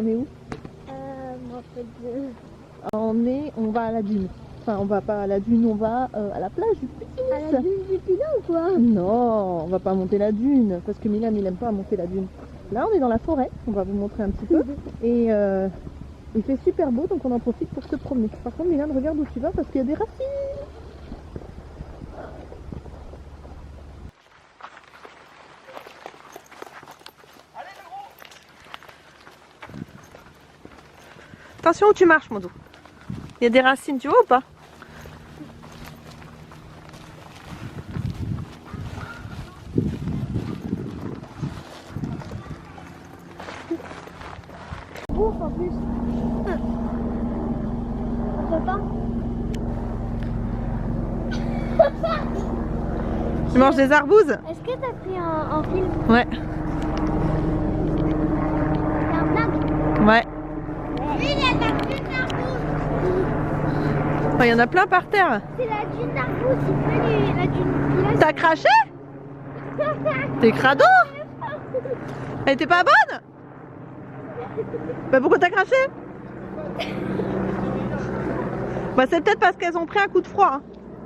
On est où? En fait, On va à la dune. Enfin, on va pas à la dune, on va à la plage du Petit à Nice. la dune du Pilat ou quoi? Non, on va pas monter la dune, parce que Milan il aime pas monter la dune. Là, on est dans la forêt, on va vous montrer un petit peu. Et il fait super beau, donc on en profite pour se promener. Par contre, Milan, regarde où tu vas, parce qu'il y a des racines. Attention où tu marches, Modou. Il y a des racines, tu vois ou pas? Ouf en plus. On peut pas. Tu manges des arbouses? Est-ce que t'as pris un film? Ouais. C'est un blague? Ouais. Oui, il y a la dune d'arbouze. Oh, il y en a plein par terre. C'est la dune d'arbouze, c'est pas la dune Pilat. T'as craché? T'es crado? Elle était pas bonne? Bah pourquoi t'as craché? Bah c'est peut-être parce qu'elles ont pris un coup de froid. Hein.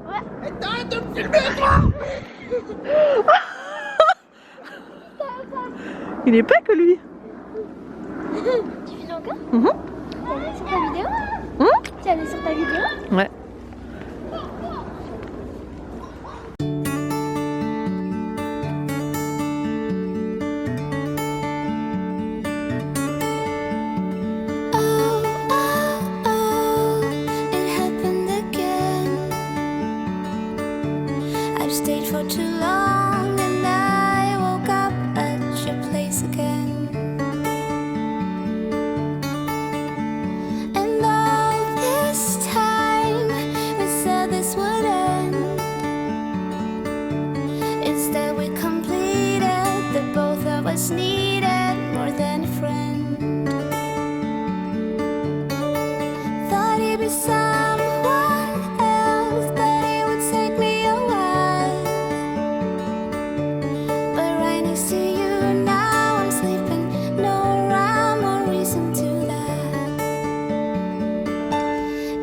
Ouais. Arrête de me filmer toi. Il est pas que lui. Tu filmes encore? Mhm. Tu allé sur ta vidéo? Mhm. Tu allé sur ta vidéo? Ouais. Stayed for too long and I woke up at your place again. And all this time we said this would end. Instead we completed that both of us needed more than a friend. Thought he'd be someone else, that it would take me a while. But right next to you now I'm sleeping. No rhyme or reason to that.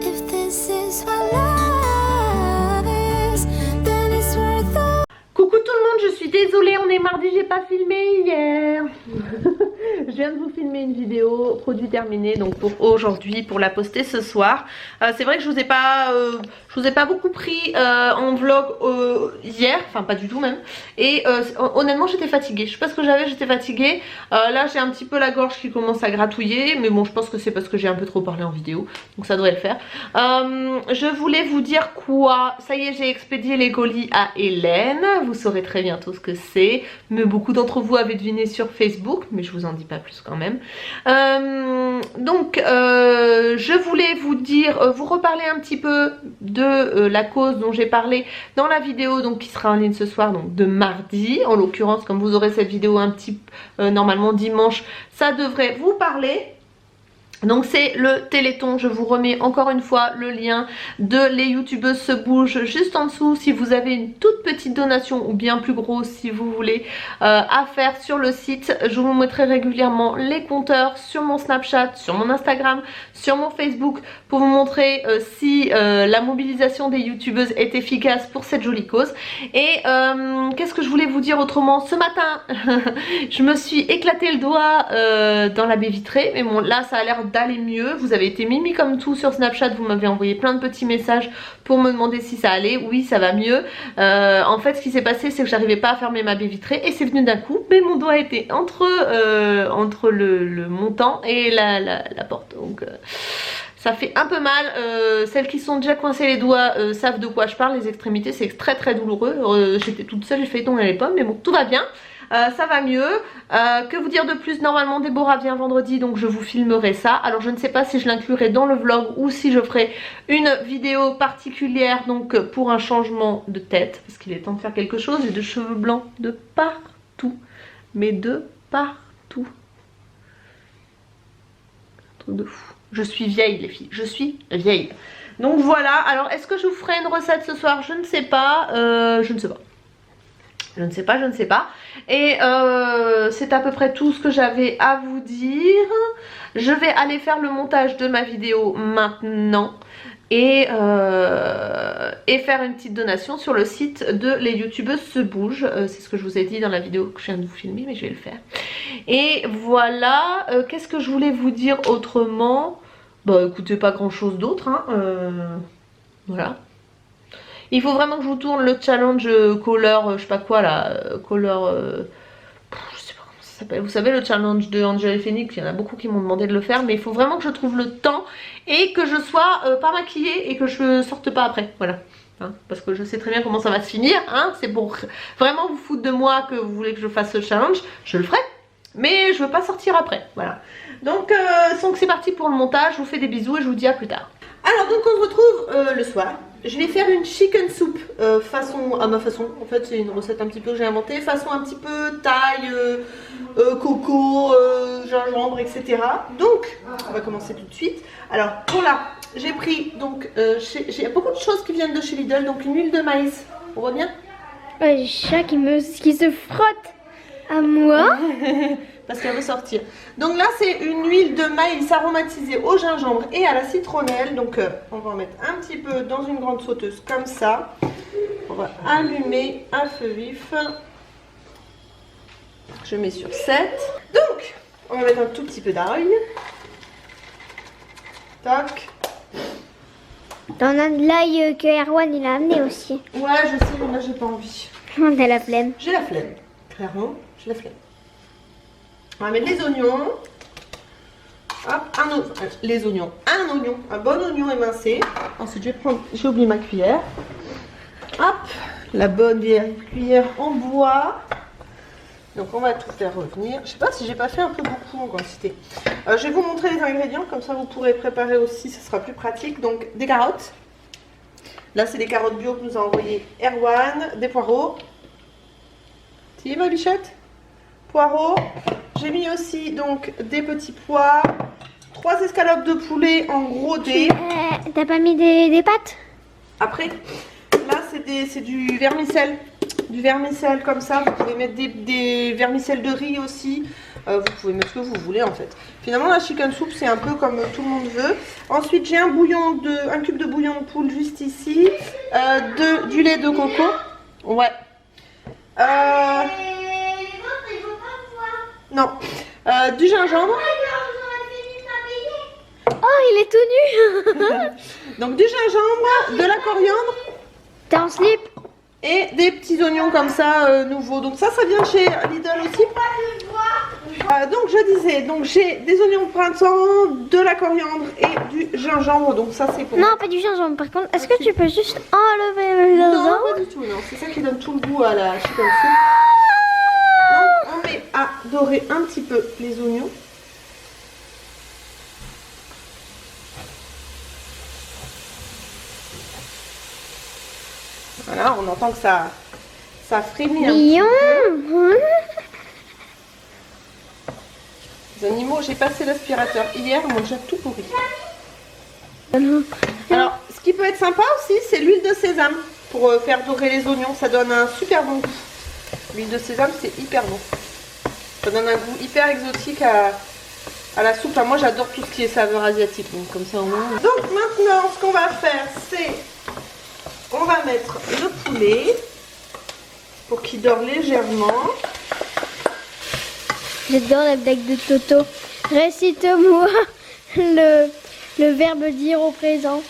If this is what love is, then it's worth the... Coucou tout le monde, je suis désolée, on est mardi, j'ai pas filmé hier. Je viens de vous filmer une vidéo, produit terminé, donc pour aujourd'hui, pour la poster ce soir. C'est vrai que je vous ai pas beaucoup pris en vlog hier, enfin pas du tout même. Et honnêtement j'étais fatiguée, je sais pas ce que j'avais, j'étais fatiguée. Là j'ai un petit peu la gorge qui commence à gratouiller, mais bon je pense que c'est parce que j'ai un peu trop parlé en vidéo, donc ça devrait le faire. Je voulais vous dire quoi, ça y est j'ai expédié les colis à Hélène, vous saurez très bientôt ce que c'est, mais beaucoup d'entre vous avez deviné sur Facebook, mais je vous en dis pas plus quand même. Je voulais vous dire, vous reparler un petit peu de la cause dont j'ai parlé dans la vidéo donc qui sera en ligne ce soir, donc de mardi en l'occurrence, comme vous aurez cette vidéo un petit normalement dimanche, ça devrait vous parler. Donc c'est le Téléthon, je vous remets encore une fois le lien de Les Youtubeuses se bougent juste en dessous si vous avez une toute petite donation ou bien plus grosse si vous voulez à faire sur le site. Je vous mettrai régulièrement les compteurs sur mon Snapchat, sur mon Instagram, sur mon Facebook pour vous montrer si la mobilisation des youtubeuses est efficace pour cette jolie cause. Et qu'est-ce que je voulais vous dire autrement? Ce matin je me suis éclaté le doigt dans la baie vitrée, mais bon là ça a l'air d'aller mieux. Vous avez été mimi comme tout sur Snapchat, vous m'avez envoyé plein de petits messages pour me demander si ça allait. Oui, ça va mieux. En fait ce qui s'est passé c'est que j'arrivais pas à fermer ma baie vitrée et c'est venu d'un coup, mais mon doigt était entre le montant et la porte, donc ça fait un peu mal. Celles qui sont déjà coincées les doigts savent de quoi je parle. Les extrémités c'est très très douloureux. J'étais toute seule, j'ai fait tomber les pommes, mais bon tout va bien. Ça va mieux. Que vous dire de plus? Normalement Déborah vient vendredi, donc je vous filmerai ça. Alors je ne sais pas si je l'inclurai dans le vlog ou si je ferai une vidéo particulière donc pour un changement de tête, parce qu'il est temps de faire quelque chose. J'ai des cheveux blancs de partout, mais de partout. Un truc de fou. Je suis vieille les filles, je suis vieille. Donc voilà, alors est-ce que je vous ferai une recette ce soir? Je ne sais pas, je ne sais pas. Je ne sais pas, je ne sais pas. Et c'est à peu près tout ce que j'avais à vous dire. Je vais aller faire le montage de ma vidéo maintenant et faire une petite donation sur le site de Les Youtubeuses se bougent. C'est ce que je vous ai dit dans la vidéo que je viens de vous filmer, mais je vais le faire. Et voilà, qu'est-ce que je voulais vous dire autrement? Bah écoutez, pas grand chose d'autre, hein. Voilà. Il faut vraiment que je vous tourne le challenge color, je sais pas quoi là, color... je sais pas comment ça s'appelle. Vous savez, le challenge de Angel et Phoenix, il y en a beaucoup qui m'ont demandé de le faire, mais il faut vraiment que je trouve le temps et que je sois pas maquillée et que je sorte pas après. Voilà. Hein, parce que je sais très bien comment ça va se finir. Hein, c'est pour vraiment vous foutre de moi que vous voulez que je fasse ce challenge. Je le ferai, mais je veux pas sortir après. Voilà. Donc c'est parti pour le montage. Je vous fais des bisous et je vous dis à plus tard. Alors donc on se retrouve le soir. Je vais faire une chicken soup façon à ma façon. En fait c'est une recette un petit peu que j'ai inventée, façon un petit peu thaï, coco, gingembre, etc. Donc on va commencer tout de suite. Alors pour là j'ai pris donc j'ai beaucoup de choses qui viennent de chez Lidl. Donc une huile de maïs, on voit bien. Ouais, j'ai chat qui se frotte à moi. Parce qu'elle veut sortir. Donc là c'est une huile de maïs aromatisée au gingembre et à la citronnelle. Donc on va en mettre un petit peu dans une grande sauteuse comme ça. On va allumer à feu vif. Je mets sur 7. Donc on va mettre un tout petit peu d'ail. Tac. T'en as de l'ail que Erwan il a amené aussi. Ouais je sais mais là j'ai pas envie. T'as la flemme. J'ai la flemme. Clairement j'ai la flemme. On va mettre les oignons. Hop, les oignons. Un oignon, un bon oignon émincé. Ensuite, je vais prendre, j'ai oublié ma cuillère. Hop, la bonne vieille cuillère en bois. Donc, on va tout faire revenir. Je sais pas si j'ai pas fait un peu beaucoup en quantité. Je vais vous montrer les ingrédients, comme ça vous pourrez préparer aussi, ce sera plus pratique. Donc, des carottes. Là, c'est des carottes bio que nous a envoyé Erwan. Des poireaux. Si, ma bichette? Poireaux. J'ai mis aussi donc des petits pois, 3 escalopes de poulet en gros dés. T'as pas mis des pâtes? Après, là c'est du vermicelle. Du vermicelle comme ça. Vous pouvez mettre des vermicelles de riz aussi. Vous pouvez mettre ce que vous voulez en fait. Finalement la chicken soup c'est un peu comme tout le monde veut. Ensuite j'ai un cube de bouillon de poule juste ici. Du lait de coco. Ouais. Non. Du gingembre. Oh, il est tout nu. Donc du gingembre, de la coriandre. T'es en slip? Et des petits oignons comme ça nouveaux. Donc ça vient chez Lidl aussi. Donc je disais, donc j'ai des oignons de printemps, de la coriandre et du gingembre. Donc ça c'est pour... Non, pas du gingembre. Par contre, est-ce que tu peux juste enlever le Non, gingembre? pas du tout, non. C'est ça qui donne tout le goût à la chicken soup. Donc on met à dorer un petit peu les oignons. Voilà, on entend que ça frémit un petit peu. Les animaux, j'ai passé l'aspirateur hier, ils m'ont déjà tout pourri. Alors, ce qui peut être sympa aussi, c'est l'huile de sésame pour faire dorer les oignons. Ça donne un super bon goût. L'huile de sésame, c'est hyper bon. Ça donne un goût hyper exotique à la soupe. Enfin, moi, j'adore tout ce qui est saveur asiatique. Donc, comme ça, au moins. Donc, maintenant, ce qu'on va faire, c'est... On va mettre le poulet pour qu'il dore légèrement. J'adore la blague de Toto. Récite-moi le verbe dire au présent.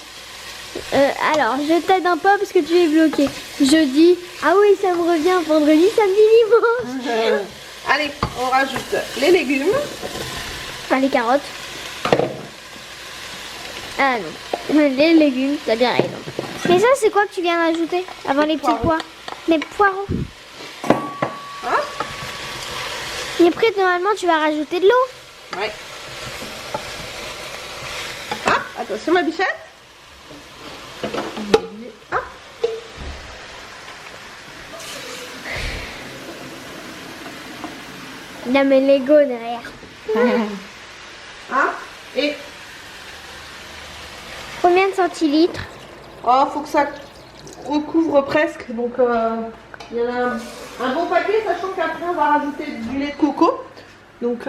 Alors, je t'aide un peu parce que tu es bloqué. Jeudi. Ah oui, ça me revient. Vendredi, samedi, dimanche. Allez, on rajoute les légumes. Enfin, les carottes. Ah non. Les légumes, t'as bien raison. Mais ça, c'est quoi que tu viens d'ajouter avant les petits pois? Les poireaux. Hein? Et après, normalement, tu vas rajouter de l'eau. Ouais. Ah, attention ma bichette. Ah. Il a mes Lego derrière. Ah. Et Combien de centilitres? oh, faut que ça recouvre presque. Donc il y en a un bon paquet, sachant qu'après on va rajouter du lait de coco. Donc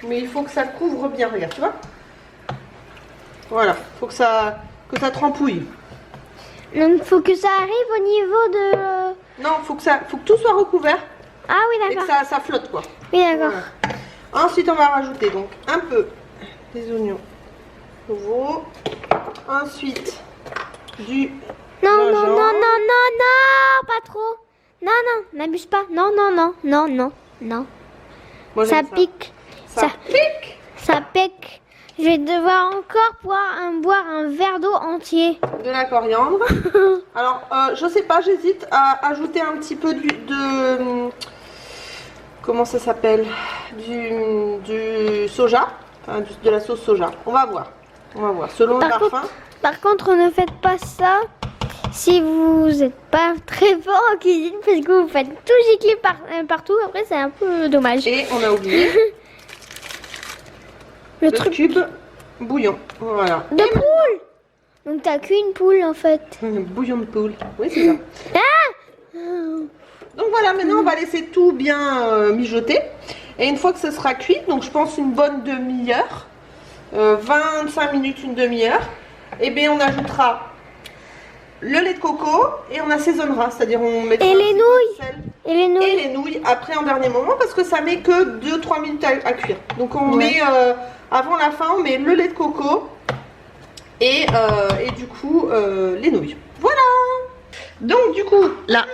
mais il faut que ça couvre bien, regarde, tu vois. Voilà, faut que ça trempouille. Donc faut que ça arrive au niveau de... Non, faut que tout soit recouvert Ah oui, et que d'accord. ça flotte quoi. Oui, d'accord. Voilà. Ensuite, on va rajouter donc un peu des oignons nouveaux. Ensuite, du Non, non, gingembre. non, non, non, non, pas trop. Non, non, n'abuse pas. Non, non, non, non, non, non. Moi, Ça j'aime pique. Ça pique. Ça pique. Je vais devoir encore boire un verre d'eau entier. De la coriandre. Alors, je sais pas, j'hésite à ajouter un petit peu de comment ça s'appelle, du soja, enfin, de la sauce soja. On va voir, selon le parfum. Par contre, ne faites pas ça si vous n'êtes pas très fort en cuisine parce que vous faites tout gicler partout. Après, c'est un peu dommage. Et on a oublié le le truc cube bouillon. Voilà. de poule. Donc, t'as qu'une poule en fait. Bouillon de poule. Oui, c'est ça. Ah Donc voilà, maintenant on va laisser tout bien mijoter. Et une fois que ce sera cuit, donc je pense une bonne demi-heure, 25 minutes, une demi-heure, et bien on ajoutera le lait de coco et on assaisonnera, c'est-à-dire on mettra Et un les petit peu nouilles. de sel Et les nouilles. et les nouilles après en dernier moment parce que ça met que 2-3 minutes à cuire. Donc on met avant la fin, on met le lait de coco et du coup les nouilles. Voilà. Donc du coup là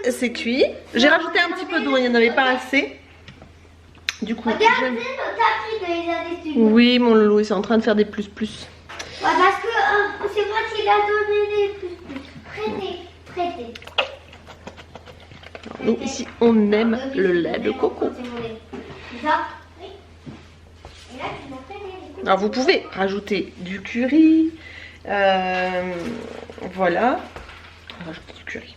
c'est cuit. J'ai rajouté un petit peu d'eau, il n'y en avait pas assez. Du coup, Regardez notre tapis de les habitudes. oui mon loulou, c'est en train de faire des plus. Ouais, parce que c'est moi qui l'a donné des plus. Prêtez. Donc ici on aime le lait de coco. Alors vous pouvez rajouter du curry. Voilà. On va rajouter du curry.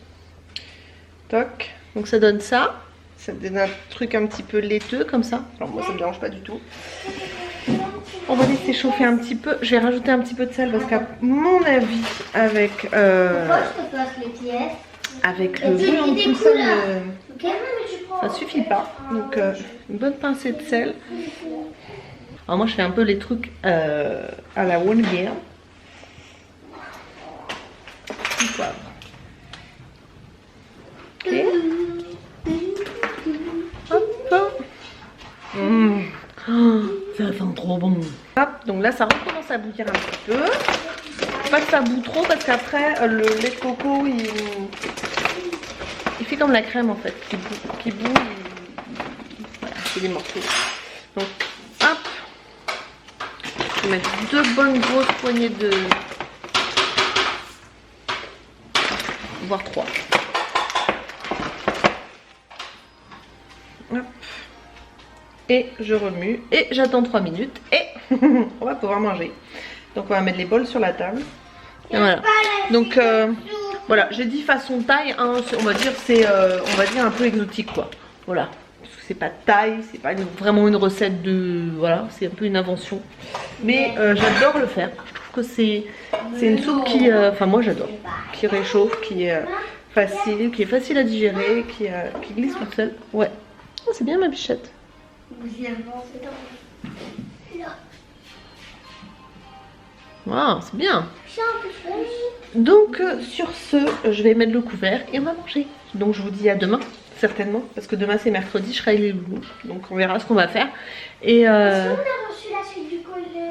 Toc. Donc ça donne ça. Ça donne un truc un petit peu laiteux comme ça. Alors moi ça me dérange pas du tout. On va laisser chauffer un petit peu. Je vais rajouter un petit peu de sel parce qu'à mon avis avec Pourquoi je te passe les pièces? avec le bouillon de tout ça, Ok, mais tu prends. ça suffit pas. Donc une bonne pincée de sel. Alors moi je fais un peu les trucs à la one girl. Du poivre. Ok. Hop. Oh, ça sent trop bon. Hop, donc là ça recommence à bouillir un petit peu. Faut pas que ça boue trop parce qu'après le lait de coco il fait comme la crème en fait, qui bout, voilà, c'est des morceaux. Donc hop, je vais mettre 2 bonnes grosses poignées de, voire 3. Hop. Et je remue et j'attends 3 minutes et on va pouvoir manger. Donc on va mettre les bols sur la table. Et voilà. Donc voilà, j'ai dit façon thaï, hein, on va dire c'est on va dire un peu exotique quoi. Voilà. Parce que c'est pas thaï, c'est pas vraiment une recette de voilà, c'est un peu une invention. Mais j'adore le faire. Je trouve que c'est une soupe qui enfin moi j'adore, qui réchauffe, qui est facile à digérer, qui glisse toute seule. Ouais. Oh, c'est bien ma bichette. Wow, c'est bien. Donc sur ce, je vais mettre le couvert et on va manger. Donc je vous dis à demain, certainement, parce que demain c'est mercredi, je serai avec les loulous. Donc on verra ce qu'on va faire. Et On a reçu la suite du collier.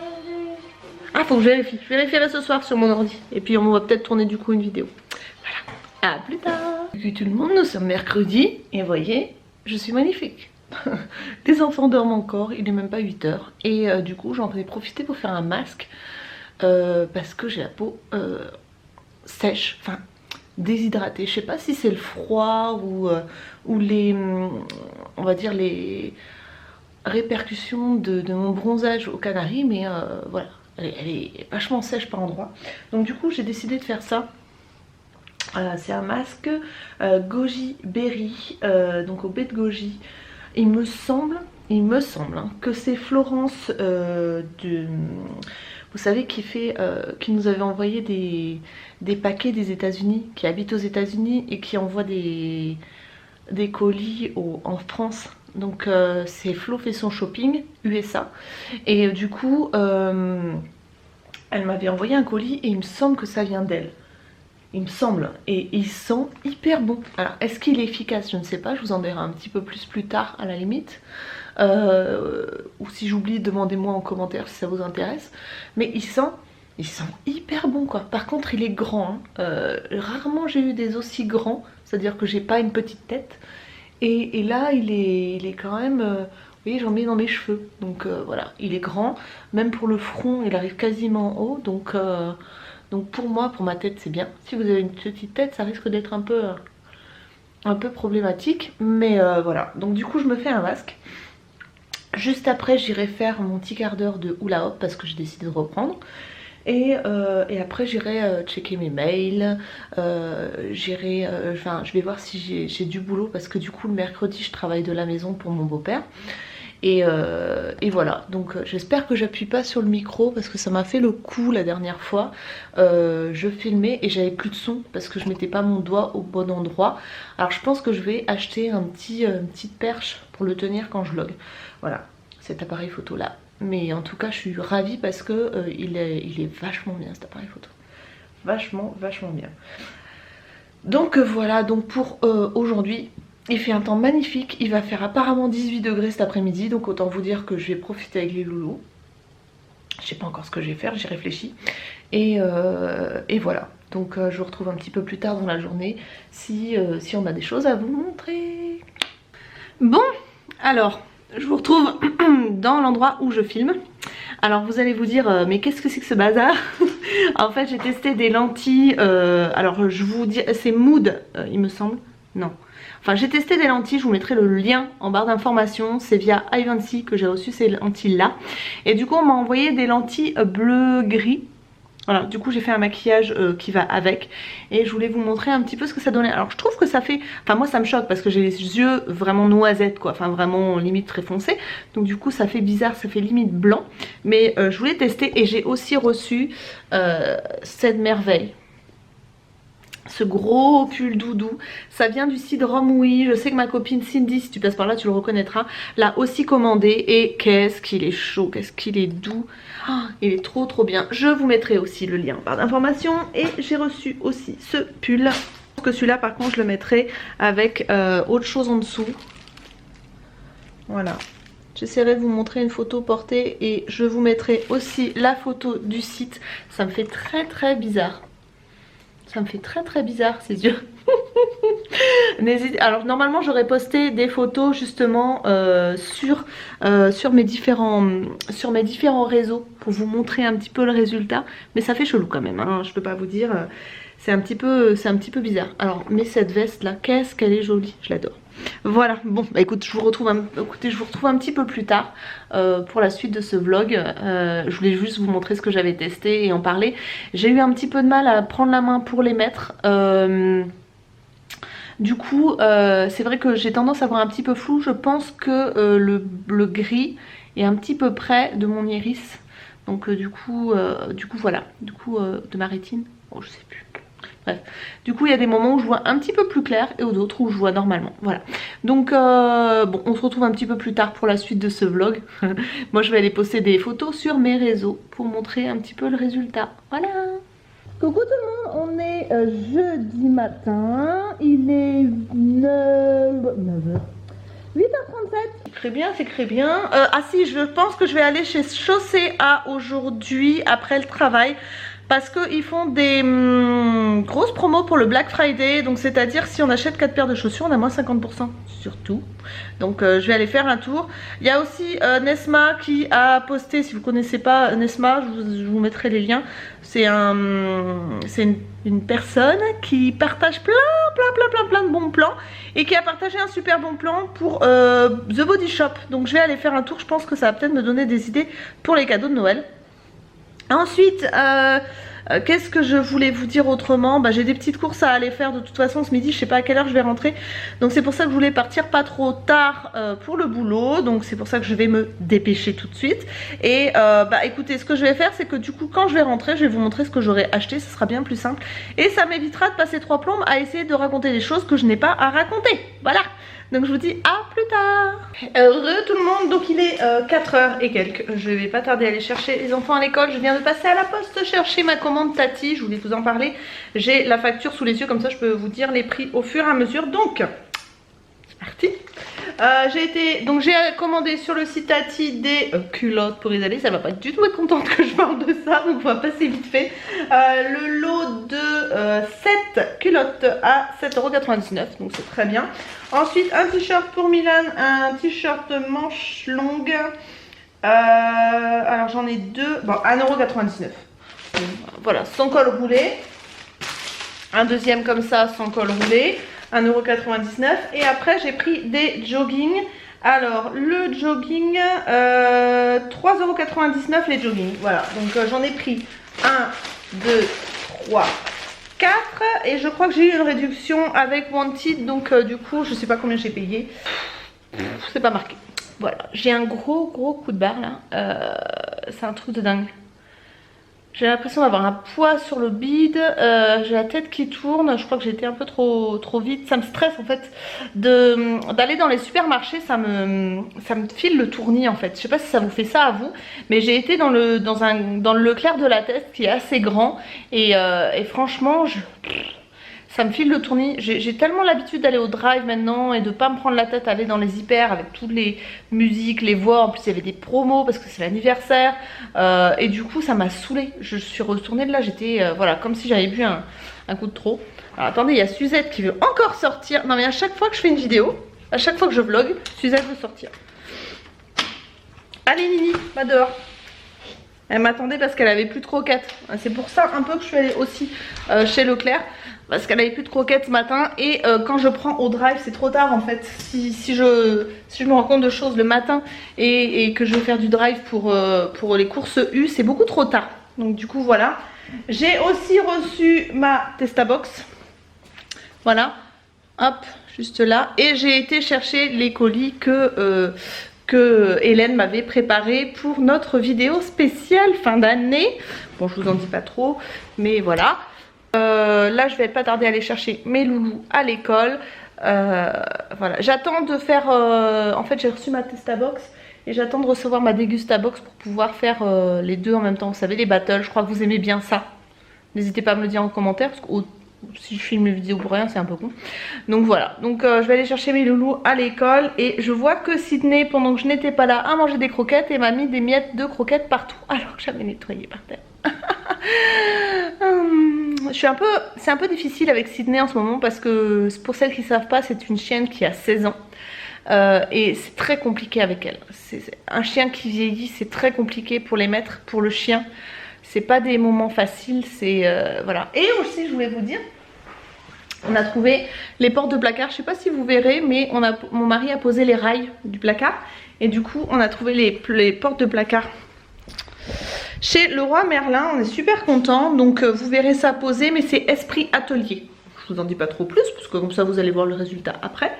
ah, faut que je vérifie. Je vérifierai ce soir sur mon ordi. Et puis on va peut-être tourner du coup une vidéo. Voilà. À plus tard. Salut tout le monde, nous sommes mercredi. Et vous voyez, je suis magnifique. Les enfants dorment encore, il n'est même pas 8 h. Et du coup j'en ai profité pour faire un masque. Parce que j'ai la peau sèche, enfin déshydratée. Je sais pas si c'est le froid ou les, on va dire les répercussions de mon bronzage aux Canaries, mais voilà, elle est vachement sèche par endroits. Donc du coup j'ai décidé de faire ça. C'est un masque goji berry, donc au baie de goji. Il me semble hein, que c'est Florence vous savez, qui nous avait envoyé des paquets des États-Unis, qui habite aux États-Unis et qui envoie des colis en France. Donc c'est Flo fait son shopping USA. Et du coup, elle m'avait envoyé un colis et il me semble que ça vient d'elle. Il me semble. Et il sent hyper bon. Alors, est-ce qu'il est efficace? Je ne sais pas. Je vous en dirai un petit peu plus tard à la limite. Ou si j'oublie, demandez-moi en commentaire si ça vous intéresse. Mais il sent hyper bon quoi. Par contre, il est grand. Hein. Rarement j'ai eu des aussi grands. C'est-à-dire que j'ai pas une petite tête. Et là, il est quand même... vous voyez, j'en mets dans mes cheveux. Donc voilà, il est grand. Même pour le front, il arrive quasiment en haut. Donc pour moi, pour ma tête, c'est bien. Si vous avez une petite tête, ça risque d'être un peu problématique. Mais voilà. Donc du coup, je me fais un masque. Juste après, j'irai faire mon petit quart d'heure de hula hop parce que j'ai décidé de reprendre. Et après j'irai checker mes mails, je vais voir si j'ai du boulot parce que du coup le mercredi je travaille de la maison pour mon beau-père. Et voilà, donc j'espère que j'appuie pas sur le micro parce que ça m'a fait le coup la dernière fois. Je filmais et j'avais plus de son parce que je mettais pas mon doigt au bon endroit. Alors je pense que je vais acheter une petite perche pour le tenir quand je vlog. Voilà, cet appareil photo là. Mais en tout cas je suis ravie parce que il est vachement bien cet appareil photo. Vachement bien. Donc voilà, donc pour aujourd'hui, il fait un temps magnifique. Il va faire apparemment 18 degrés cet après-midi. Donc autant vous dire que je vais profiter avec les loulous. Je sais pas encore ce que je vais faire, j'y réfléchis. Et voilà. Donc je vous retrouve un petit peu plus tard dans la journée si on a des choses à vous montrer. Bon, alors... je vous retrouve dans l'endroit où je filme. Alors vous allez vous dire mais qu'est-ce que c'est que ce bazar? En fait j'ai testé des lentilles, alors je vous dis c'est Mood il me semble, non. Enfin j'ai testé des lentilles, je vous mettrai le lien en barre d'informations, c'est via Ivancy que j'ai reçu ces lentilles là. Et du coup on m'a envoyé des lentilles bleu-gris. Voilà, du coup j'ai fait un maquillage qui va avec et je voulais vous montrer un petit peu ce que ça donnait. Alors je trouve que ça fait, enfin moi ça me choque parce que j'ai les yeux vraiment noisettes quoi, enfin vraiment limite très foncé. Donc du coup ça fait bizarre, ça fait limite blanc. Mais je voulais tester et j'ai aussi reçu cette merveille. Ce gros pull doudou, ça vient du site Romwe. Je sais que ma copine Cindy, si tu passes par là tu le reconnaîtras, l'a aussi commandé. Et qu'est-ce qu'il est chaud, qu'est-ce qu'il est doux. Oh, il est trop bien. Je vous mettrai aussi le lien en barre d'informations. Et j'ai reçu aussi ce pull. Je pense que celui-là par contre je le mettrai avec autre chose en dessous. Voilà. J'essaierai de vous montrer une photo portée et je vous mettrai aussi la photo du site. Ça me fait très bizarre. Ça me fait très bizarre ces yeux. Alors normalement j'aurais posté des photos justement sur mes différents réseaux pour vous montrer un petit peu le résultat. Mais ça fait chelou quand même, hein, je peux pas vous dire. C'est un petit peu bizarre. Alors mais cette veste là, qu'est-ce qu'elle est jolie, je l'adore. Voilà, bon bah écoute, je vous retrouve un petit peu plus tard pour la suite de ce vlog. Je voulais juste vous montrer ce que j'avais testé et en parler. J'ai eu un petit peu de mal à prendre la main pour les mettre. Du coup c'est vrai que j'ai tendance à voir un petit peu flou. Je pense que le gris est un petit peu près de mon iris. Donc du coup voilà, de ma rétine, bon je sais plus. Bref, du coup il y a des moments où je vois un petit peu plus clair et d'autres où je vois normalement, voilà. Donc bon, on se retrouve un petit peu plus tard pour la suite de ce vlog. Moi je vais aller poster des photos sur mes réseaux pour montrer un petit peu le résultat, voilà. Coucou tout le monde, on est jeudi matin, il est 9h. 8h37. C'est très bien. Ah si, je pense que je vais aller chez Chaussée A aujourd'hui après le travail. Parce qu'ils font des grosses promos pour le Black Friday. Donc c'est à dire si on achète 4 paires de chaussures on a moins 50% sur tout. Donc je vais aller faire un tour. Il y a aussi Nesma qui a posté, si vous ne connaissez pas Nesma, je vous mettrai les liens. C'est une personne qui partage plein de bons plans. Et qui a partagé un super bon plan pour The Body Shop. Donc je vais aller faire un tour, je pense que ça va peut-être me donner des idées pour les cadeaux de Noël. Ensuite, qu'est-ce que je voulais vous dire autrement? J'ai des petites courses à aller faire de toute façon ce midi, je sais pas à quelle heure je vais rentrer. Donc c'est pour ça que je voulais partir pas trop tard pour le boulot. Donc c'est pour ça que je vais me dépêcher tout de suite. Et écoutez, ce que je vais faire c'est que du coup quand je vais rentrer, je vais vous montrer ce que j'aurai acheté, ce sera bien plus simple. Et ça m'évitera de passer 3 plombes à essayer de raconter des choses que je n'ai pas à raconter. Voilà. Donc je vous dis à plus tard. Heureux tout le monde, donc il est 4h et quelques. Je vais pas tarder à aller chercher les enfants à l'école. Je viens de passer à la poste chercher ma commande Tati, je voulais vous en parler. J'ai la facture sous les yeux, comme ça je peux vous dire les prix au fur et à mesure. Donc c'est parti. J'ai commandé sur le site Tati des culottes pour Isalie. Ça va pas du tout être contente que je parle de ça, donc on va passer vite fait. Le lot de 7 culottes à 7,99 €, donc c'est très bien. Ensuite un t-shirt pour Milan, un t-shirt manche longue. Alors j'en ai deux, bon 1,99 €. Voilà, sans col roulé. Un deuxième comme ça sans col roulé, 1,99 €. Et après j'ai pris des jogging. Alors le jogging, 3,99 € les jogging. Voilà, donc j'en ai pris 1, 2, 3, 4. Et je crois que j'ai eu une réduction avec Wanted. Donc du coup je sais pas combien j'ai payé. C'est pas marqué. Voilà, j'ai un gros coup de barre là. C'est un truc de dingue. J'ai l'impression d'avoir un poids sur le bide, j'ai la tête qui tourne, je crois que j'ai été un peu trop vite. Ça me stresse en fait d'aller dans les supermarchés, ça me file le tournis en fait. Je sais pas si ça vous fait ça à vous, mais j'ai été dans le Leclerc de la Teste qui est assez grand et franchement ça me file le tournis. J'ai tellement l'habitude d'aller au drive maintenant et de pas me prendre la tête à aller dans les hyper avec toutes les musiques, les voix. En plus il y avait des promos parce que c'est l'anniversaire et du coup ça m'a saoulée. Je suis retournée de là, j'étais voilà, comme si j'avais bu un coup de trop. Alors attendez, il y a Suzette qui veut encore sortir. Non mais à chaque fois que je fais une vidéo, à chaque fois que je vlog, Suzette veut sortir. Allez Nini, va dehors. Elle m'attendait parce qu'elle avait plus de croquettes. C'est pour ça un peu que je suis allée aussi chez Leclerc. Parce qu'elle avait plus de croquettes ce matin. Et quand je prends au drive, c'est trop tard en fait. Si je me rends compte de choses le matin et que je veux faire du drive pour les courses U, c'est beaucoup trop tard. Donc du coup voilà. J'ai aussi reçu ma Testabox. Voilà. Hop, juste là. Et j'ai été chercher les colis que Hélène m'avait préparé pour notre vidéo spéciale fin d'année. Bon, je vous en dis pas trop, mais voilà. Là, je vais pas tarder à aller chercher mes loulous à l'école. Voilà, j'attends de faire. En fait, j'ai reçu ma Testabox et j'attends de recevoir ma Dégustabox pour pouvoir faire les deux en même temps. Vous savez, les battles. Je crois que vous aimez bien ça. N'hésitez pas à me le dire en commentaire parce que si je filme une vidéo pour rien, c'est un peu con. Donc voilà, donc je vais aller chercher mes loulous à l'école. Et je vois que Sydney, pendant que je n'étais pas là, a mangé des croquettes et m'a mis des miettes de croquettes partout alors que j'avais nettoyé par terre. C'est un peu difficile avec Sydney en ce moment parce que pour celles qui ne savent pas, c'est une chienne qui a 16 ans. Et c'est très compliqué avec elle. C'est un chien qui vieillit, c'est très compliqué pour les maîtres, pour le chien. C'est pas des moments faciles, c'est voilà. Et aussi, je voulais vous dire, on a trouvé les portes de placard. Je sais pas si vous verrez, mais mon mari a posé les rails du placard et du coup, on a trouvé les portes de placard chez Leroy Merlin. On est super content. Donc vous verrez ça posé, mais c'est Esprit Atelier. Je vous en dis pas trop plus parce que comme ça, vous allez voir le résultat après.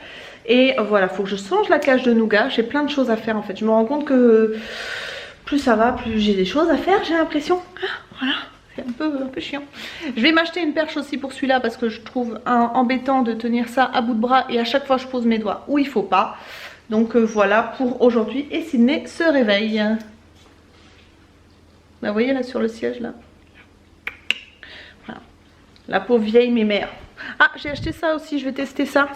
Et voilà, faut que je change la cage de nougat. J'ai plein de choses à faire en fait. Je me rends compte que plus ça va, plus j'ai des choses à faire, j'ai l'impression. Voilà, c'est un peu chiant. Je vais m'acheter une perche aussi pour celui-là parce que je trouve embêtant de tenir ça à bout de bras et à chaque fois je pose mes doigts où il faut pas. Donc voilà pour aujourd'hui. Et Sydney se réveille. Là, vous voyez là sur le siège là. Voilà. La pauvre vieille mémère. Ah, j'ai acheté ça aussi, je vais tester ça.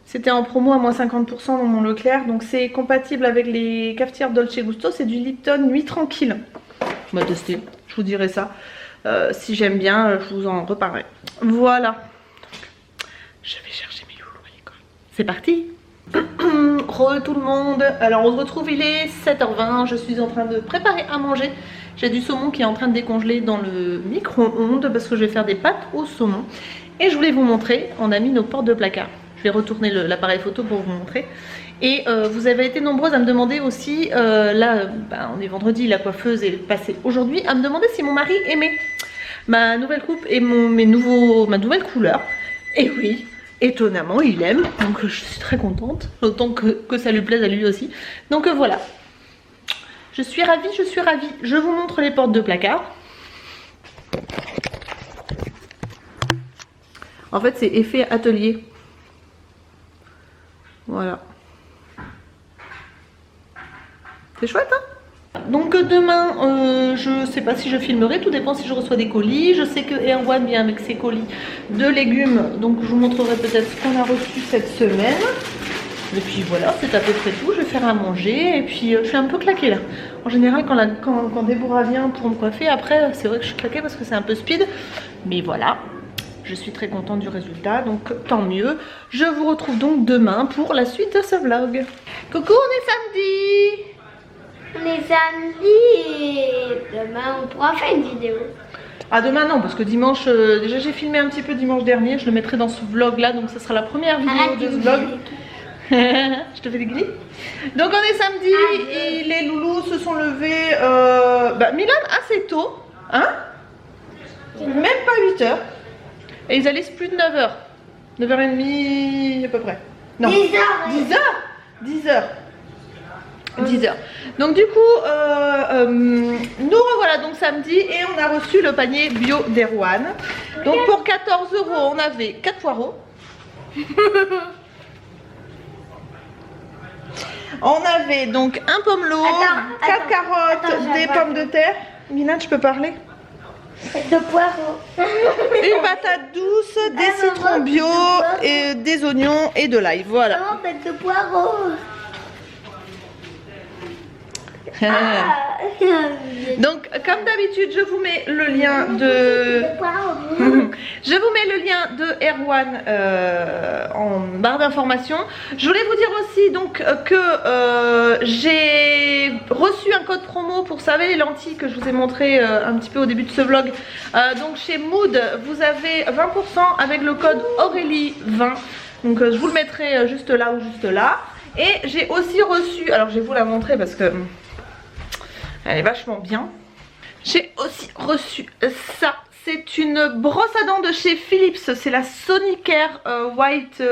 C'était en promo à moins 50% dans mon Leclerc. Donc c'est compatible avec les cafetières Dolce Gusto. C'est du Lipton Nuit Tranquille. On va tester, je vous dirai ça. Si j'aime bien, je vous en reparlerai. Voilà. Je vais chercher mes loulous à l'école. C'est parti. Re tout le monde. Alors on se retrouve, il est 7h20. Je suis en train de préparer à manger. J'ai du saumon qui est en train de décongeler dans le micro-ondes parce que je vais faire des pâtes au saumon. Et je voulais vous montrer, on a mis nos portes de placard. Je vais retourner l'appareil photo pour vous montrer. Et vous avez été nombreuses à me demander aussi, là on est vendredi, la coiffeuse est passée aujourd'hui, à me demander si mon mari aimait ma nouvelle coupe et ma nouvelle couleur. Et oui, étonnamment il aime, donc je suis très contente, autant que ça lui plaise à lui aussi. Donc voilà, je suis ravie, je suis ravie. Je vous montre les portes de placard. En fait c'est effet atelier. Voilà. C'est chouette, hein? Donc demain, je sais pas si je filmerai, tout dépend si je reçois des colis. Je sais que Erwan vient avec ses colis de légumes, donc je vous montrerai peut-être ce qu'on a reçu cette semaine. Et puis voilà, c'est à peu près tout. Je vais faire à manger et puis je suis un peu claquée là. En général, quand Déborah vient pour me coiffer, après, c'est vrai que je suis claquée parce que c'est un peu speed. Mais voilà, je suis très contente du résultat, donc tant mieux. Je vous retrouve donc demain pour la suite de ce vlog. Coucou, on est samedi! On est samedi. Demain, on pourra faire une vidéo. Ah, demain non, parce que dimanche, déjà j'ai filmé un petit peu dimanche dernier. Je le mettrai dans ce vlog là, donc ça sera la première vidéo de ce vlog. Je te fais des glis. Donc on est samedi et les loulous se sont levés Milan assez tôt, hein? Même pas 8h. Et ils allaient plus de 9h. 9h30 à peu près. Non. 10h. 10h. Donc du coup, nous revoilà donc samedi et on a reçu le panier bio d'Erwan. Donc pour 14 €, on avait 4 poireaux. On avait donc un pommelot, 4 carottes, des pommes de terre. Milan, tu peux parler? De poireaux. Une patate douce, des citrons bio, et des oignons et de l'ail. Voilà. Oh, tête de poireaux. Donc comme d'habitude, je vous mets le lien de je vous mets le lien de Erwan en barre d'informations. Je voulais vous dire aussi donc que j'ai reçu un code promo pour savez les lentilles que je vous ai montré un petit peu au début de ce vlog. Donc chez Mood, vous avez 20% avec le code Aurélie 20. Donc je vous le mettrai juste là ou juste là. Et j'ai aussi reçu, alors je vais vous la montrer parce que elle est vachement bien. J'ai aussi reçu ça. C'est une brosse à dents de chez Philips. C'est la Sonicare White.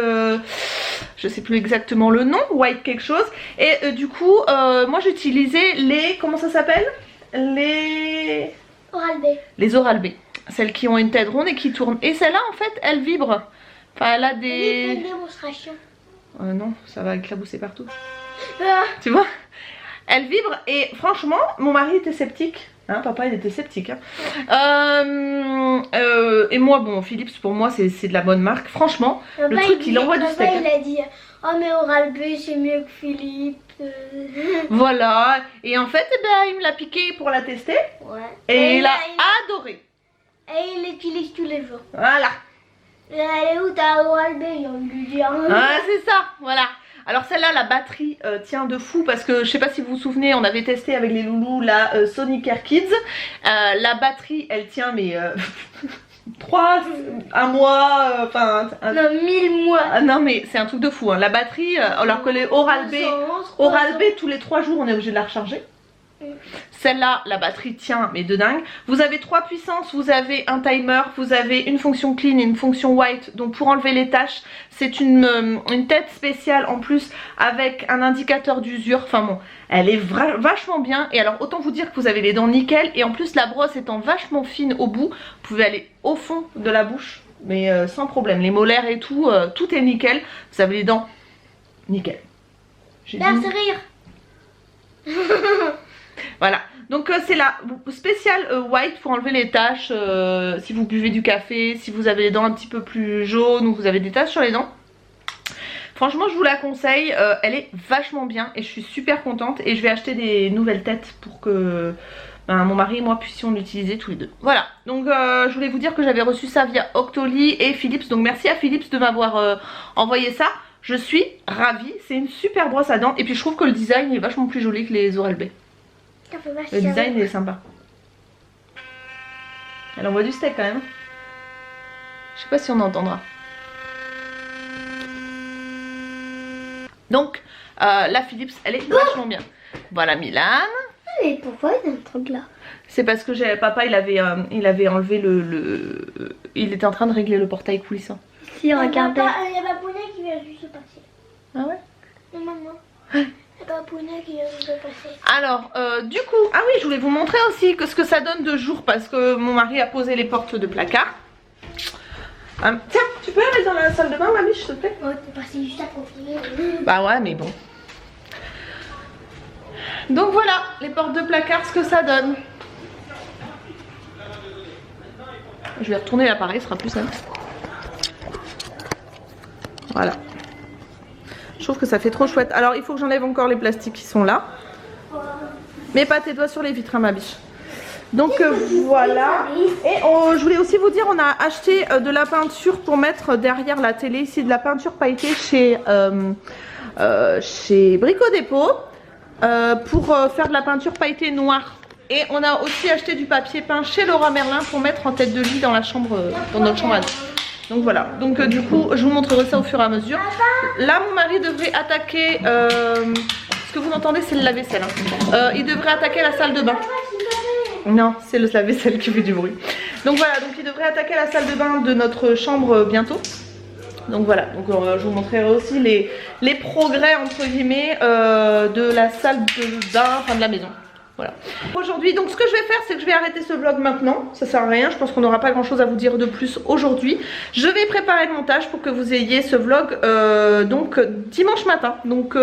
Je sais plus exactement le nom. White quelque chose. Et du coup, moi j'utilisais les. Comment ça s'appelle? Les. Oral-B. Les Oral-B. Celles qui ont une tête ronde et qui tournent. Et celle-là, en fait, elle vibre. Enfin, elle a des. Oui, une démonstration. Non, ça va éclabousser partout. Tu vois? Elle vibre et franchement, mon mari était sceptique. Hein, papa, il était sceptique. Hein. Et moi, bon, Philips, pour moi, c'est de la bonne marque. Franchement, Papa, le truc, il envoie du steak. Il a dit, oh mais Oral-B, c'est mieux que Philips. Voilà. Et en fait, eh ben, il me l'a piqué pour la tester. Ouais. Et il a adoré. Et il l'utilise tous les jours. Voilà. Elle est où ta Oral-B? J'ai envie de lui dire. Ah, c'est ça, voilà. Alors celle-là, la batterie tient de fou parce que je sais pas si vous vous souvenez, on avait testé avec les loulous la Sonicare Kids. La batterie, elle tient mais 1 mois, enfin... non, 1000 mois. Non mais c'est un truc de fou, hein. La batterie, alors que les Oral-B, tous les 3 jours, on est obligé de la recharger. Celle-là, la batterie tient mais de dingue. Vous avez 3 puissances, vous avez un timer, vous avez une fonction clean et une fonction white. Donc pour enlever les taches, c'est une tête spéciale en plus avec un indicateur d'usure. Enfin bon, elle est vachement bien. Et alors autant vous dire que vous avez les dents nickel. Et en plus la brosse étant vachement fine au bout, vous pouvez aller au fond de la bouche. Mais sans problème, les molaires et tout, tout est nickel. Vous avez les dents nickel. Laisse rire. Voilà, donc c'est la spéciale white pour enlever les taches si vous buvez du café, si vous avez les dents un petit peu plus jaunes ou vous avez des taches sur les dents. Franchement je vous la conseille, elle est vachement bien et je suis super contente et je vais acheter des nouvelles têtes pour que mon mari et moi puissions l'utiliser tous les deux. Voilà, donc je voulais vous dire que j'avais reçu ça via Octoly et Philips, donc merci à Philips de m'avoir envoyé ça. Je suis ravie, c'est une super brosse à dents et puis je trouve que le design est vachement plus joli que les Oral-B. Le design est sympa. Elle envoie du steak quand même. Je sais pas si on entendra. Donc la Philips elle est vachement bien. Voilà Milan. Et pourquoi il y a un truc là? C'est parce que papa il avait enlevé il était en train de régler le portail coulissant. Si regardez. Il y a Babounet qui vient juste de passer. Ah ouais? Non maman. Babounet qui vient juste de passer. Alors du coup, ah oui je voulais vous montrer aussi ce que ça donne de jour parce que mon mari a posé les portes de placard. Tiens, tu peux aller dans la salle de bain, mamie, s'il te plaît? Oh, t'es passé juste à côté. Bah ouais, mais bon. Donc voilà, les portes de placard, ce que ça donne. Je vais retourner l'appareil, ce sera plus simple. Voilà. Je trouve que ça fait trop chouette. Alors, il faut que j'enlève encore les plastiques qui sont là. Mais pas tes doigts sur les vitres, hein, ma biche. Donc voilà. Et je voulais aussi vous dire, on a acheté de la peinture pour mettre derrière la télé ici, de la peinture pailletée chez Brico Dépôt pour faire de la peinture pailletée noire. Et on a aussi acheté du papier peint chez Leroy Merlin pour mettre en tête de lit dans la chambre, dans notre chambre à nous. Donc voilà. Donc du coup, je vous montrerai ça au fur et à mesure. Là, mon mari devrait attaquer. Ce que vous entendez, c'est le lave-vaisselle. Hein. Il devrait attaquer la salle de bain. Non, c'est le lave-vaisselle qui fait du bruit. Donc voilà, donc il devrait attaquer la salle de bain de notre chambre bientôt. Donc voilà, donc je vous montrerai aussi les progrès entre guillemets de la salle de bain, enfin de la maison. Voilà. Aujourd'hui, donc ce que je vais faire, c'est que je vais arrêter ce vlog maintenant. Ça sert à rien, je pense qu'on n'aura pas grand chose à vous dire de plus aujourd'hui. Je vais préparer le montage pour que vous ayez ce vlog donc dimanche matin. Donc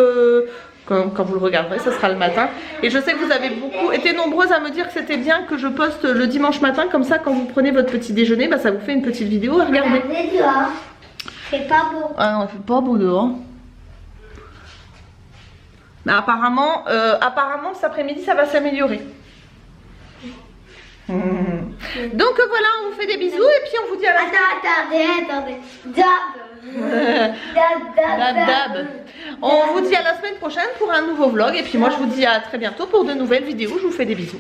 quand vous le regarderez, ce sera le matin. Et je sais que vous avez beaucoup été nombreuses à me dire que c'était bien que je poste le dimanche matin. Comme ça, quand vous prenez votre petit déjeuner, bah, ça vous fait une petite vidéo à regarder. Regardez dehors. C'est pas beau. Ah non, il fait pas beau dehors. Mais apparemment cet après-midi, ça va s'améliorer. Donc voilà, on vous fait des bisous et puis on vous dit à la Attendez. Dab. On vous dit à la semaine prochaine pour un nouveau vlog. Et puis moi, je vous dis à très bientôt pour de nouvelles vidéos. Je vous fais des bisous.